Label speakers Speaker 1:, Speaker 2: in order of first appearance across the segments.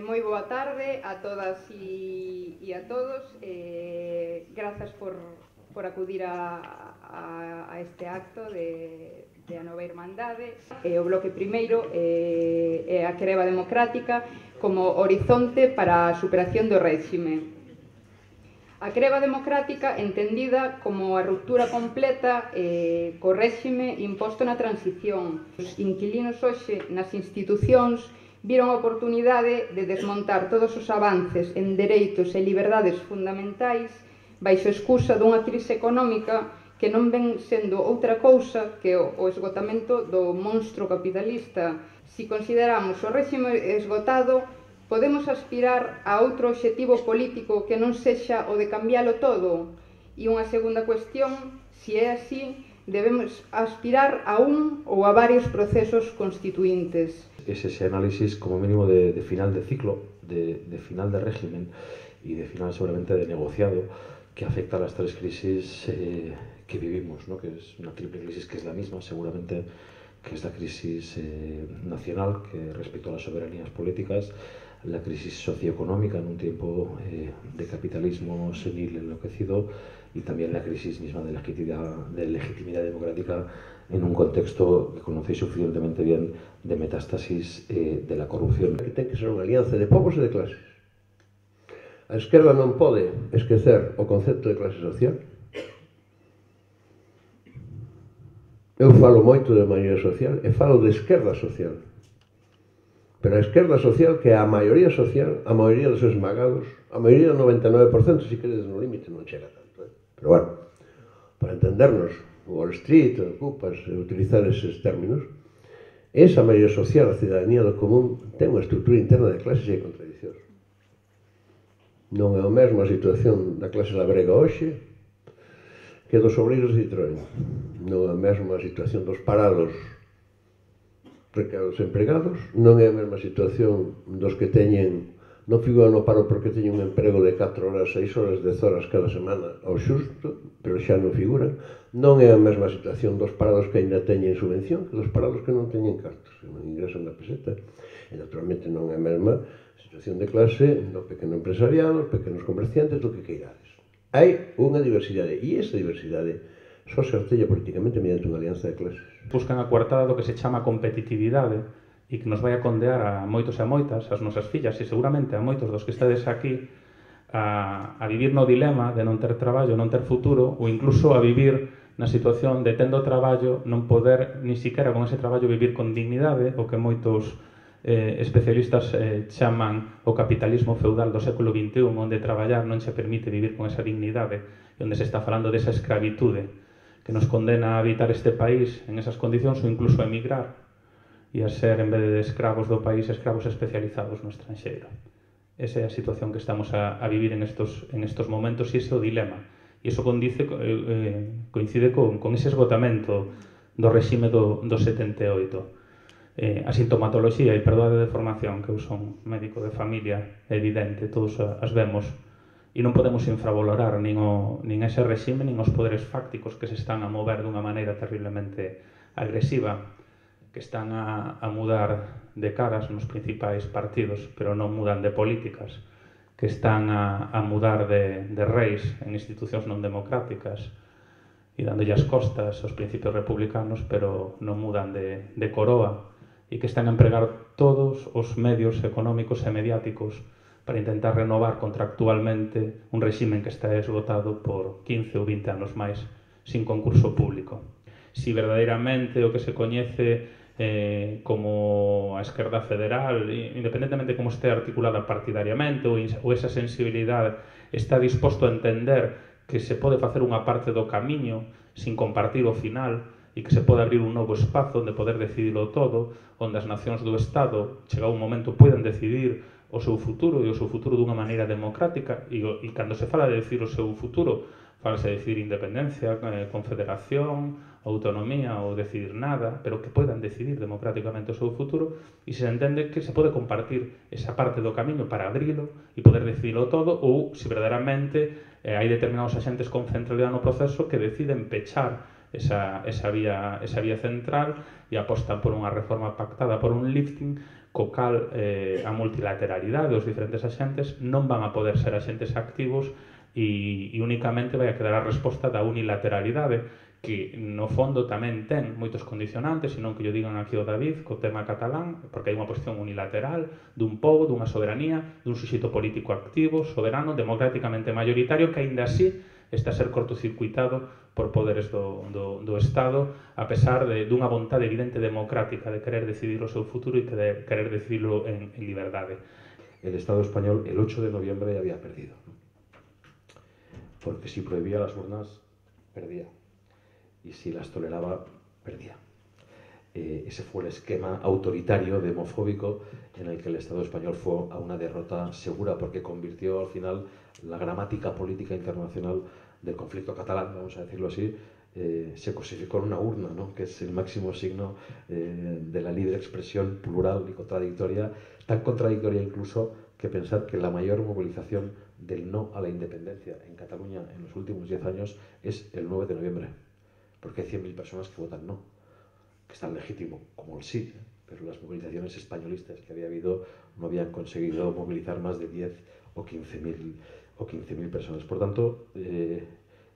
Speaker 1: moi boa tarde a todas e a todos. Grazas por acudir a este acto de a nova Irmandade. O bloque primeiro é a Creba Democrática como horizonte para a superación do réxime. A creba democrática entendida como a ruptura completa co réxime imposto na transición. Os inquilinos hoxe nas institucións viron a oportunidade de desmontar todos os avances en dereitos e liberdades fundamentais baixo excusa dunha crise económica que non ven sendo outra cousa que o esgotamento do monstro capitalista. Si consideramos o réxime esgotado, podemos aspirar a outro obxectivo político que non sexa o de cambiálo todo? E unha segunda cuestión, se é así, debemos aspirar a un ou a varios procesos constituíntes.
Speaker 2: Es ese análisis como mínimo de final de ciclo, de final de régimen y de final seguramente de negociado que afecta a las tres crisis que vivimos, ¿no? Que es una triple crisis que es la misma seguramente, que es la crisis nacional que respecto a las soberanías políticas, la crisis socioeconómica en un tiempo de capitalismo senil enloquecido y también la crisis misma de legitimidad democrática en un contexto que conocéis suficientemente bien de metástasis de la corrupción.
Speaker 3: Que ten que ser unha alianza de povos e de clases. A esquerda non pode esquecer o concepto de clase social. Eu falo moito de maioría social e falo de esquerda social. Pero a esquerda social, que a maioría social, a maioría dos esmagados, a maioría do 99%, se queredes no límite, non chega tanto. Pero bueno, para entendernos, Wall Street, ocupas, utilizar eses términos, esa maioría social, a cidadanía do común, ten unha estrutura interna de clases e contradicións. Non é o mesmo a situación da clase labrega hoxe que dos obreiros de Citroën. Non é a mesma a situación dos parados os empregados, non é a mesma situación dos que teñen, non figuran no paro porque teñen un emprego de 4 horas, 6 horas, 10 horas cada semana ao xusto, pero xa non figuran. Non é a mesma situación dos parados que ainda teñen subvención que dos parados que non teñen cartos, que non ingresan na peseta. E naturalmente non é a mesma situación de clase do pequeno empresariado, dos pequenos comerciantes, do que queirades. Hai unha diversidade, e esa diversidade só se artella políticamente mediante unha alianza de clases.
Speaker 4: Buscan a coartada do que se chama competitividade e que nos vai a condear a moitos e a moitas, as nosas fillas e seguramente a moitos dos que estades aquí a vivir no dilema de non ter traballo, non ter futuro ou incluso a vivir na situación de tendo traballo non poder ni siquiera con ese traballo vivir con dignidade, o que moitos especialistas chaman o capitalismo feudal do século XXI, onde traballar non se permite vivir con esa dignidade e onde se está falando desa escravitude que nos condena a habitar este país en esas condicións ou incluso a emigrar e a ser, en vez de escravos do país, escravos especializados no estranxeiro. Esa é a situación que estamos a vivir en estos momentos e ese é o dilema. E iso coincide con ese esgotamento do réxime do 78. A sintomatoloxía, e perdoade de formación, que eu son médico de familia, é evidente, todos as vemos, e non podemos infravalorar nin ese réxime, nin os poderes fácticos que se están a mover dunha maneira terriblemente agresiva, que están a mudar de caras nos principais partidos, pero non mudan de políticas, que están a mudar de reis en institucións non democráticas e dándolle as costas aos principios republicanos, pero non mudan de coroa, e que están a empregar todos os medios económicos e mediáticos para intentar renovar contractualmente un réximen que está esgotado por 15 ou 20 anos máis sin concurso público. Si verdadeiramente o que se coñece como a esquerda federal, independentemente de como este articulada partidariamente ou esa sensibilidade, está disposto a entender que se pode facer unha parte do camiño sin compartir o final e que se pode abrir un novo espazo onde poder decidirlo todo, onde as nacións do Estado, chegado un momento, poden decidir o seu futuro e o seu futuro dunha maneira democrática e cando se fala de decir o seu futuro, falase de decidir independencia, confederación, autonomía ou decidir nada, pero que podan decidir democráticamente o seu futuro e se entende que se pode compartir esa parte do camiño para abrilo e poder decidirlo todo ou se verdadeiramente hai determinados axentes con centralidade no proceso que deciden pechar esa vía central e apostan por unha reforma pactada, por un lifting co cal a multilateralidade dos diferentes axentes non van a poder ser axentes activos e únicamente vai a quedar a resposta da unilateralidade, que no fondo tamén ten moitos condicionantes, senón que yo digan aquí o David co tema catalán, porque hai unha posición unilateral dun pobo, dunha soberanía, dun suxeito político activo, soberano, democráticamente mayoritario, que aínda así está a ser cortocircuitado por poderes do Estado, a pesar dunha vontade evidente democrática de querer decidir o seu futuro e de querer decidirlo en liberdade.
Speaker 2: El Estado español el 8 de noviembre ya había perdido, porque si prohibía las urnas, perdía. Y si las toleraba, perdía. Ese fue el esquema autoritario, demofóbico, en el que el Estado español fue a una derrota segura, porque convirtió al final la gramática política internacional del conflicto catalán, vamos a decirlo así, se cosificó en una urna, ¿no? Que es el máximo signo de la libre expresión plural y contradictoria, tan contradictoria incluso que pensar que la mayor movilización del no a la independencia en Cataluña en los últimos 10 años es el 9 de noviembre. Porque hay 100.000 personas que votan no, que es tan legítimo como el sí, pero las movilizaciones españolistas que había habido no habían conseguido movilizar más de 10 o 15.000 personas. Por tanto,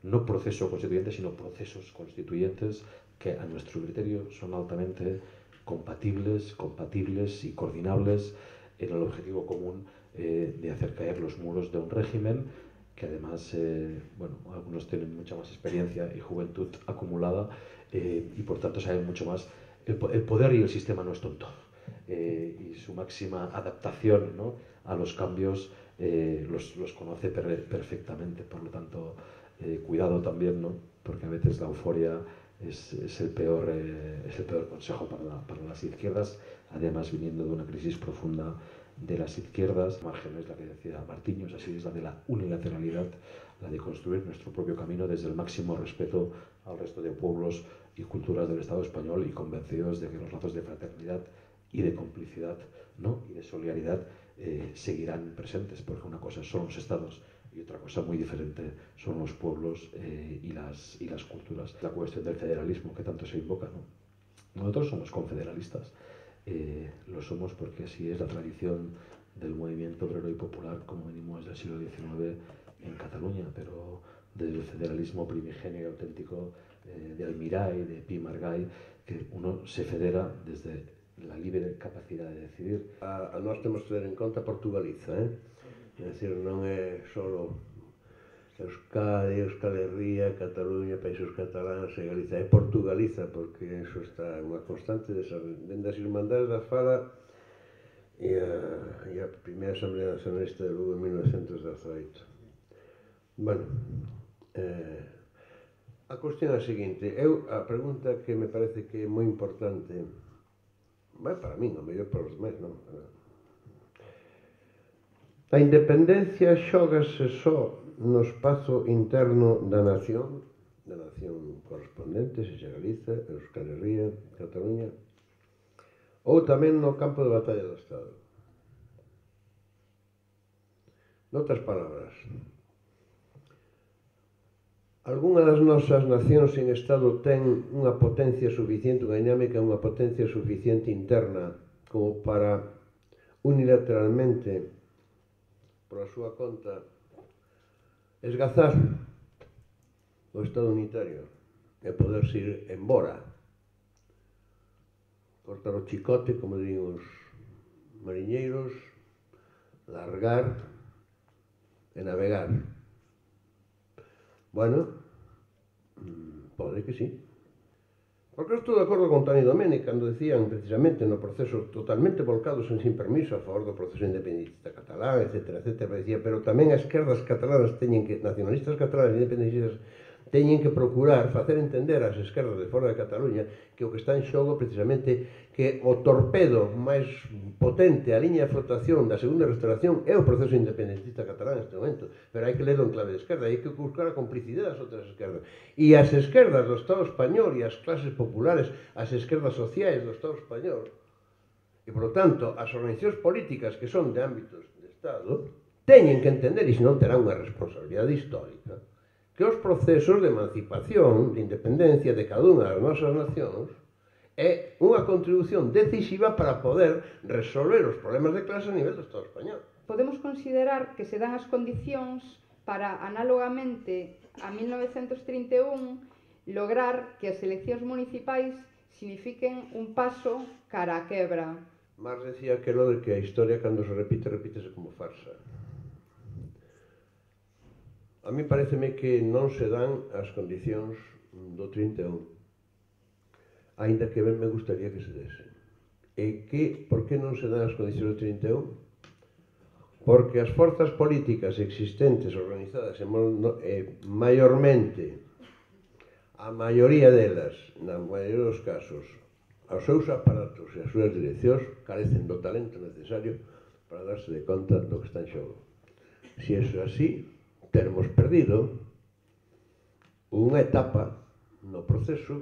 Speaker 2: no proceso constituyente, sino procesos constituyentes que a nuestro criterio son altamente compatibles y coordinables en el objetivo común de hacer caer los muros de un régimen que además, bueno, algunos tienen mucha más experiencia y juventud acumulada y por tanto saben mucho más. El poder y el sistema no es tonto y su máxima adaptación, ¿no?, a los cambios los conoce perfectamente. Por lo tanto, cuidado también, ¿no?, porque a veces la euforia es el peor consejo para las izquierdas, además viniendo de una crisis profunda de las izquierdas. Margen es la que decía Martiños, así es la de la unilateralidad, la de construir nuestro propio camino desde el máximo respeto al resto de pueblos y culturas del Estado español y convencidos de que los lazos de fraternidad y de complicidad, ¿no?, y de solidaridad seguirán presentes, porque una cosa son los estados y otra cosa muy diferente son los pueblos y las culturas. La cuestión del federalismo que tanto se invoca, ¿no? Nosotros somos confederalistas. Lo somos porque así es la tradición del movimiento obrero y popular como venimos desde el siglo XIX en Cataluña, pero desde el federalismo primigenio y auténtico de Almirall, de Pi Margall, que uno se federa desde la libre capacidad de decidir.
Speaker 3: A nós temos que ter en conta Portugaliza, é dicir, non é só Euskadi, Euskal Herria, Cataluña, Países Cataláns e Galiza, é Portugaliza, porque eso está unha constante dende as Irmandades da Fala e a primeira Asamblea Nacionalista de Lugo en 1918. Bueno, a cuestión é a seguinte, a pregunta que me parece que é moi importante, vai para min, a mellor para os demais, non? A independencia xógase só no espazo interno da nación correspondente, se xa Galiza, Euskal Herria, Cataluña, ou tamén no campo de batalla do Estado. Noutras palabras, algunha das nosas nacións sin Estado ten unha potencia suficiente, unha dinámica, unha potencia suficiente interna como para unilateralmente, por a súa conta, esgazar o Estado unitario e poderse ir embora, cortar o chicote, como dirían os mariñeiros, largar e navegar. Bueno, pode que sí. Porque estou de acordo con Toni Domènech cando decían precisamente no proceso totalmente volcados en sin permiso a favor do proceso independentista catalán, etc., decía, pero tamén as esquerdas catalanas teñen que, nacionalistas catalanas e independentistas, teñen que procurar facer entender ás esquerdas de fora de Cataluña que o que está en xogo precisamente que o torpedo máis potente, a liña de flotación da segunda restauración é o proceso independentista catalán neste momento, pero hai que lerlo en clave de esquerda, hai que buscar a complicidade das outras esquerdas, e as esquerdas do Estado español e as clases populares, as esquerdas sociais do Estado español, e por lo tanto as organizacións políticas que son de ámbitos de Estado teñen que entender, e senón terán unha responsabilidade histórica, que os procesos de emancipación, de independencia de cada unha das nosas nacións é unha contribución decisiva para poder resolver os problemas de clase a nivel do Estado español.
Speaker 1: Podemos considerar que se dan as condicións para, análogamente a 1931, lograr que as eleccións municipais signifiquen un paso cara a quebra.
Speaker 3: Marx decía que lo de que a historia cando se repite, repítese como farsa. A mí pareceme que non se dan as condicións do 31, aínda que ben me gustaría que se desen. E que, por que non se dan as condicións do 31? Porque as forzas políticas existentes, organizadas maiormente, a maioría delas, na maioría dos casos, aos seus aparatos e as súas direccións carecen do talento necesario para darse de conta do que está en xogo. Se iso é así, teremos perdido unha etapa no proceso.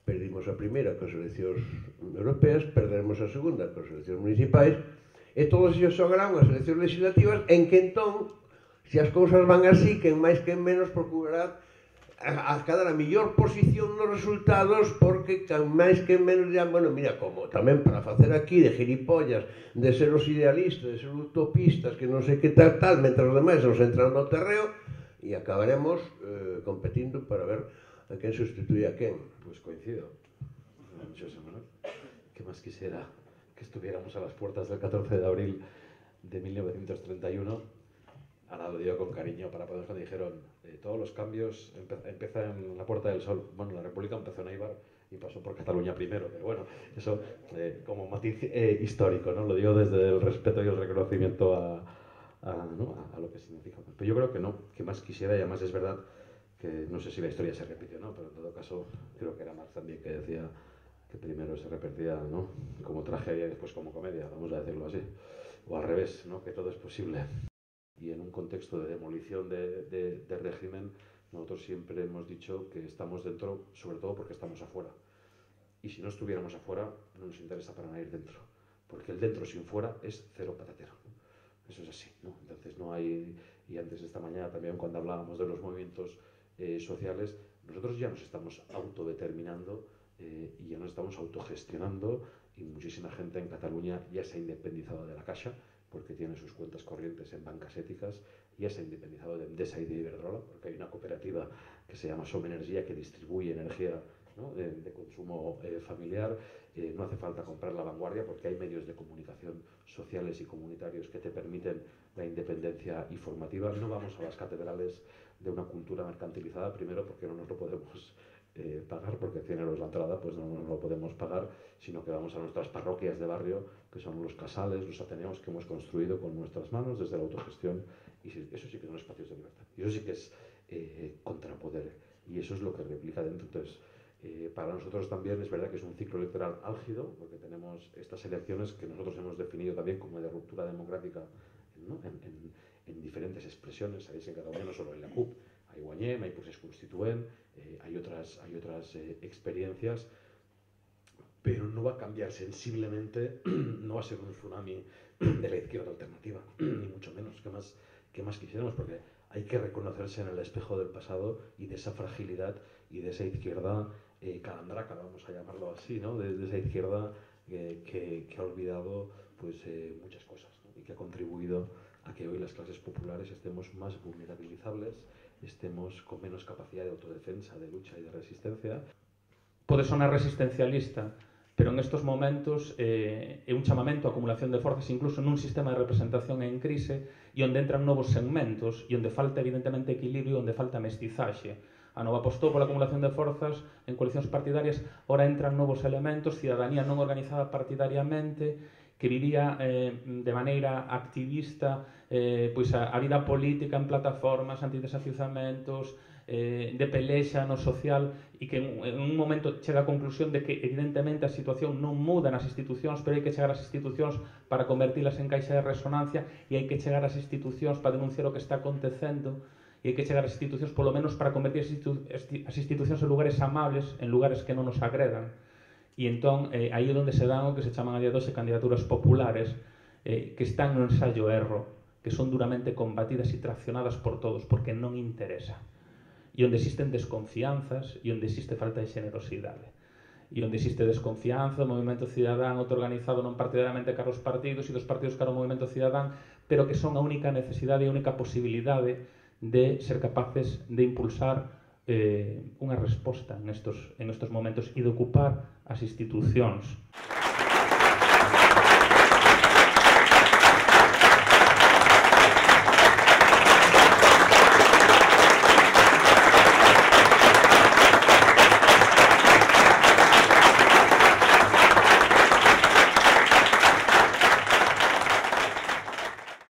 Speaker 3: Perdimos a primeira coas eleccións europeas, perderemos a segunda coas eleccións municipais, e todos iso xogarán as eleccións legislativas en que entón, se as cousas van así, quen máis quen menos procurará a cadar a mellor posición nos resultados, porque quen máis quen menos dirán, bueno, mira, como tamén para facer aquí de gilipollas, de ser os idealistas, de ser utopistas, que non sei que tal, mentre os demais nos entran no terreo, e acabaremos competindo para ver a quen sustituye a quen.
Speaker 2: Pues coincido, José Manuel. ¿Qué más quisiera que estuviéramos a las puertas del 14 de abril de 1931? Ahora lo digo con cariño para poder, cuando dijeron todos los cambios empiezan en la Puerta del Sol. Bueno, la República empezó en Eibar y pasó por Cataluña primero, pero bueno, eso como matiz histórico, ¿no? Lo digo desde el respeto y el reconocimiento a lo que significa. Pero yo creo que no, que más quisiera, y además es verdad que no sé si la historia se repite o no, pero en todo caso creo que era Marx también que decía que primero se repetía, ¿no?, como tragedia y después como comedia, vamos a decirlo así, o al revés, ¿no?, que todo es posible. Y en un contexto de demolición de régimen, nosotros siempre hemos dicho que estamos dentro, sobre todo porque estamos afuera. Y si no estuviéramos afuera, no nos interesa para nada ir dentro, porque el dentro sin fuera es cero patatero. Eso es así, ¿no? Entonces no hay, y antes esta mañana también cuando hablábamos de los movimientos sociales, nosotros ya nos estamos autodeterminando y ya nos estamos autogestionando, y muchísima gente en Cataluña ya se ha independizado de la Caixa, porque tiene sus cuentas corrientes en bancas éticas, ya se ha independizado de Endesa y de Iberdrola, porque hay una cooperativa que se llama Som Energia que distribuye energía, ¿no?, de consumo familiar. No hace falta comprar La Vanguardia porque hay medios de comunicación sociales y comunitarios que te permiten la independencia informativa. No vamos a las catedrales de una cultura mercantilizada, primero porque no nos lo podemos pagar, porque 100 euros la entrada pues no lo podemos pagar, sino que vamos a nuestras parroquias de barrio, que son los casales, los ateneos que hemos construido con nuestras manos desde la autogestión, y eso sí que son espacios de libertad, y eso sí que es contrapoder, y eso es lo que replica dentro. Entonces, para nosotros también es verdad que es un ciclo electoral álgido, porque tenemos estas elecciones que nosotros hemos definido también como de ruptura democrática, ¿no?, en diferentes expresiones. Sabéis, en Cataluña no solo en la CUP, hay Guanyem, hay Procés Constituent, hay otras experiencias, pero no va a cambiar sensiblemente, no va a ser un tsunami de la izquierda alternativa, ni mucho menos. ¿Qué más quisiéramos? Porque hay que reconocerse en el espejo del pasado y de esa fragilidad y de esa izquierda calandraca, vamos a llamarlo así, ¿no?, de esa izquierda que ha olvidado pues muchas cosas, ¿no?, y que ha contribuido a que hoy las clases populares estemos más vulnerabilizables, estemos con menos capacidad de autodefensa, de lucha y de resistencia.
Speaker 4: Pode sonar resistencialista, pero en estos momentos é un chamamento a acumulación de forzas incluso nun sistema de representación en crise e onde entran novos segmentos e onde falta evidentemente equilibrio, onde falta mestizaxe. A nova apostou pola acumulación de forzas en coalicións partidarias, ora entran novos elementos, cidadanía non organizada partidariamente, que vivía de maneira activista pois a vida política en plataformas, antidesafiuzamentos, de pelexa no social, e que en un momento chega a conclusión de que evidentemente a situación non muda nas institucións, pero hai que chegar ás institucións para convertilas en caixa de resonancia, e hai que chegar ás institucións para denunciar o que está acontecendo, e hai que chegar ás institucións polo menos para convertir as institucións en lugares amables, en lugares que non nos agredan. E entón, aí é onde se dan o que se chaman a día de hoxe candidaturas populares, que están no ensayo erro, que son duramente combatidas e traccionadas por todos, porque non interesa. e onde existen desconfianzas e onde existe falta de xenerosidade. E onde existe desconfianza, o movimento cidadán autoorganizado non partidariamente cara aos partidos e dos partidos cara ao movimento cidadán, pero que son a única necesidade e a única posibilidade de ser capaces de impulsar unha resposta en estos momentos e de ocupar as institucións.